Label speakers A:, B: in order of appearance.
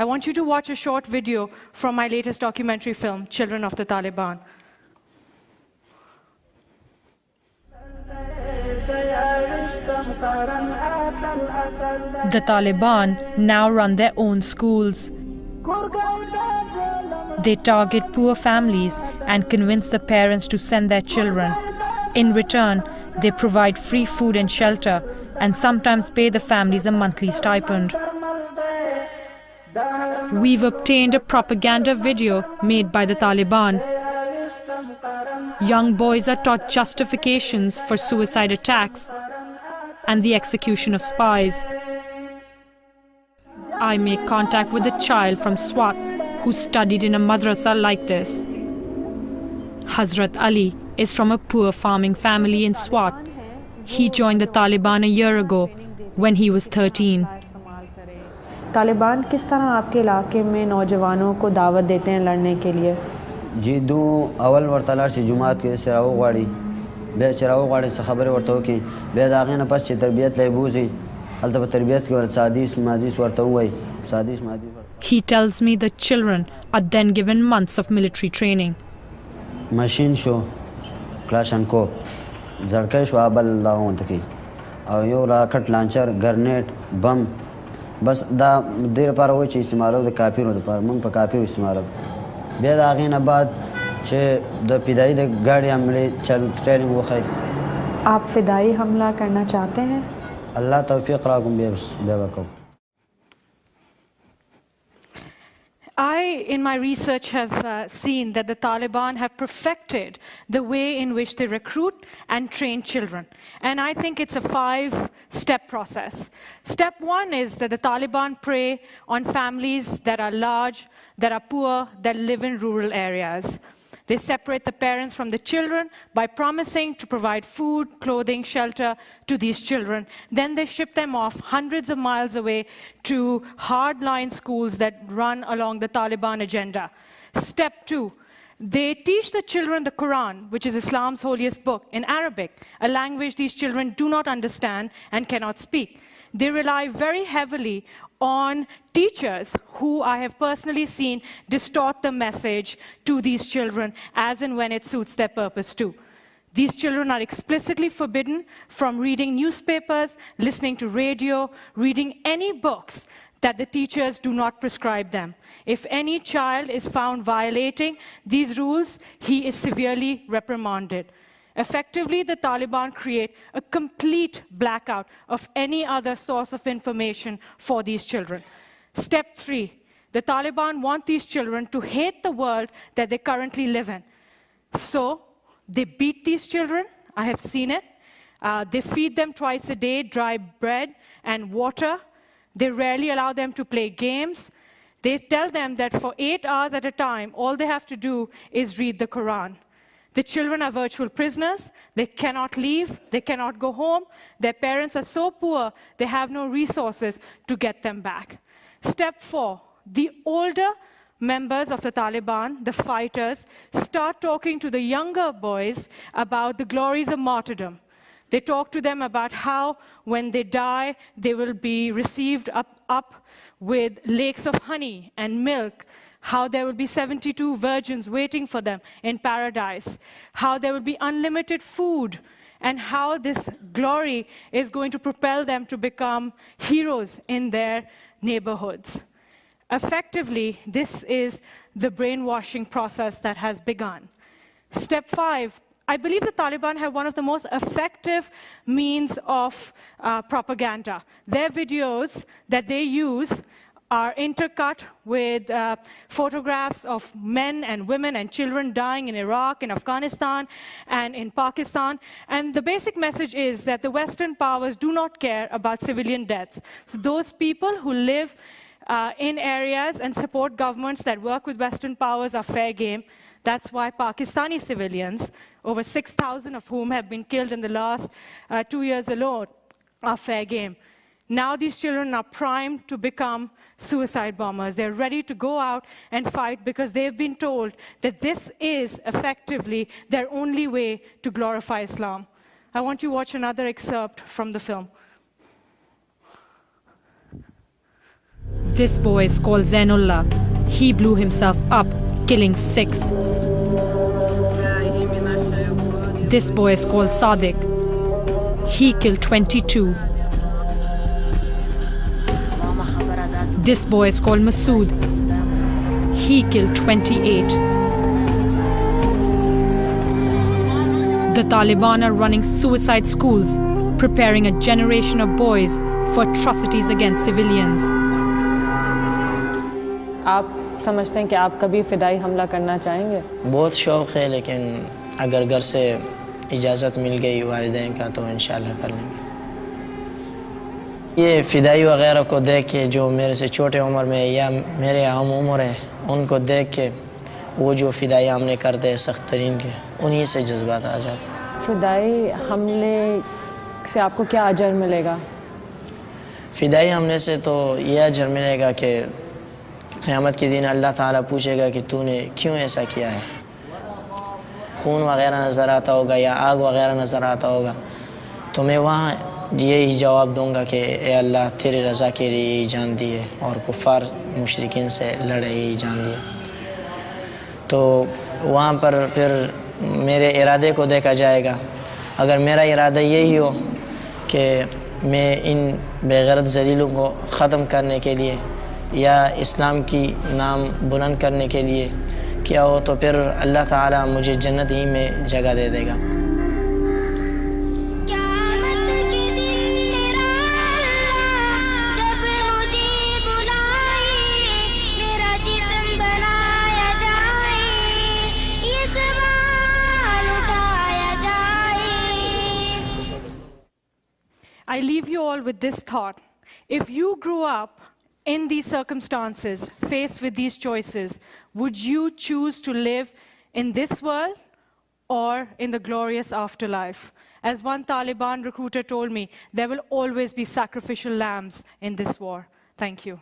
A: I want you to watch a short video from my latest documentary film, Children of the Taliban. The Taliban now run their own schools. They target poor families and convince the parents to send their children. In return, they provide free food and shelter and sometimes pay the families a monthly stipend. We've obtained a propaganda video made by the Taliban. Young boys are taught justifications for suicide attacks and the execution of spies. I make contact with a child from Swat who studied in a madrasa like this. Hazrat Ali is from a poor farming family in Swat. He joined the Taliban a year ago when he was 13.
B: Taliban किस तरह आपके इलाके में नौजवानों को दावत देते हैं लड़ने के लिए?
C: जी दो अवल वर्तलाश जुमात के सराव गाड़ी बे चराव गाड़ी से खबर वर्तो की बे दागे न पस तरबियत लेबूजी अलतब तरबियत के सादिस मादिस वर्तो हुई सादिस मादिस.
A: He tells me the children are then given months of military training.
C: Machine show Klashenko Zarkai show abal laon taki और यो रॉकेट लॉन्चर ग्रेनेड बम बस दा देर पर वो चीज़ इस्तेमाल हो तो काफ़ी हो तो पर मंग पर काफ़ी इस्तेमाल हो बेद आगे न बाद चे द पिदाई द गाड़ी हमले चल ट्रेनिंग वो खाई.
B: आप फिदाई हमला करना चाहते हैं?
C: अल्लाह तौफीक राकुम बेवकूफ़.
A: I, in my research, have seen that the Taliban have perfected the way in which they recruit and train children. And I think it's a 5-step process. Step 1 is that the Taliban prey on families that are large, that are poor, that live in rural areas. They separate the parents from the children by promising to provide food, clothing, shelter to these children. Then they ship them off hundreds of miles away to hardline schools that run along the Taliban agenda. Step 2, they teach the children the Quran, which is Islam's holiest book, in Arabic, a language these children do not understand and cannot speak. They rely very heavily on teachers who I have personally seen distort the message to these children as and when it suits their purpose too. These children are explicitly forbidden from reading newspapers, listening to radio, reading any books that the teachers do not prescribe them. If any child is found violating these rules, he is severely reprimanded. Effectively, the Taliban create a complete blackout of any other source of information for these children. Step 3, the Taliban want these children to hate the world that they currently live in. So they beat these children. I have seen it. They feed them twice a day dry bread and water. They rarely allow them to play games. They tell them that for 8 hours at a time, all they have to do is read the Quran. The children are virtual prisoners. They cannot leave. They cannot go home. Their parents are so poor, they have no resources to get them back. Step 4, the older members of the Taliban, the fighters, start talking to the younger boys about the glories of martyrdom. They talk to them about how when they die, they will be received up with lakes of honey and milk, how there will be 72 virgins waiting for them in paradise, how there will be unlimited food, and how this glory is going to propel them to become heroes in their neighborhoods. Effectively, this is the brainwashing process that has begun. Step 5, I believe the Taliban have one of the most effective means of propaganda. Their videos that they use are intercut with photographs of men and women and children dying in Iraq, in Afghanistan, and in Pakistan. And the basic message is that the Western powers do not care about civilian deaths. So those people who live in areas and support governments that work with Western powers are fair game. That's why Pakistani civilians, over 6,000 of whom have been killed in the last 2 years alone, are fair game. Now these children are primed to become suicide bombers. They're ready to go out and fight because they've been told that this is effectively their only way to glorify Islam. I want you to watch another excerpt from the film. This boy is called Zainullah. He blew himself up, killing 6. This boy is called Sadiq. He killed 22. This boy is called Masood. He killed 28. The Taliban are running suicide schools, preparing a generation of boys for atrocities against civilians.
B: आप समझते हैं कि आप कभी फ़िदाई हमला करना चाहेंगे?
D: बहुत शौक़ है, लेकिन अगर घर से इजाज़त मिल गई वालिदैन का तो इंशाल्लाह कर लेंगे। ये फ़िदाई वग़ैरह को देख के जो मेरे से छोटे उम्र में या मेरे हम उम्र हैं, उनको देख के वो जो फ़िदाई हमले करते हैं सख्त तरीन के, उन्हीं से जज्बात आ जाते हैं।
B: फ़िदाई हमले से आपको क्या अजर मिलेगा?
D: फ़िदाई हमले से तो ये अजर मिलेगा कि क़यामत के दिन अल्लाह ताला पूछेगा कि तूने क्यों ऐसा किया है। खून वग़ैरह नज़र आता होगा या आग वग़ैरह नज़र आता होगा, तो मैं वहाँ यही जवाब दूंगा कि ए अल्लाह, तेरी रज़ा के लिए यही जान दी है और कुफ़ार मुशरिकीन से लड़े यही जान दिया। तो वहाँ पर फिर मेरे इरादे को देखा जाएगा। अगर मेरा इरादा यही हो कि मैं इन बेगैरत ज़लीलों को ख़त्म करने के लिए या इस्लाम की नाम बुलंद करने के लिए किया हो, तो फिर अल्लाह ताला मुझे जन्नत ही में जगह दे देगा।
A: I leave you all with this thought. If you grew up in these circumstances, faced with these choices, would you choose to live in this world or in the glorious afterlife? As one Taliban recruiter told me, there will always be sacrificial lambs in this war. Thank you.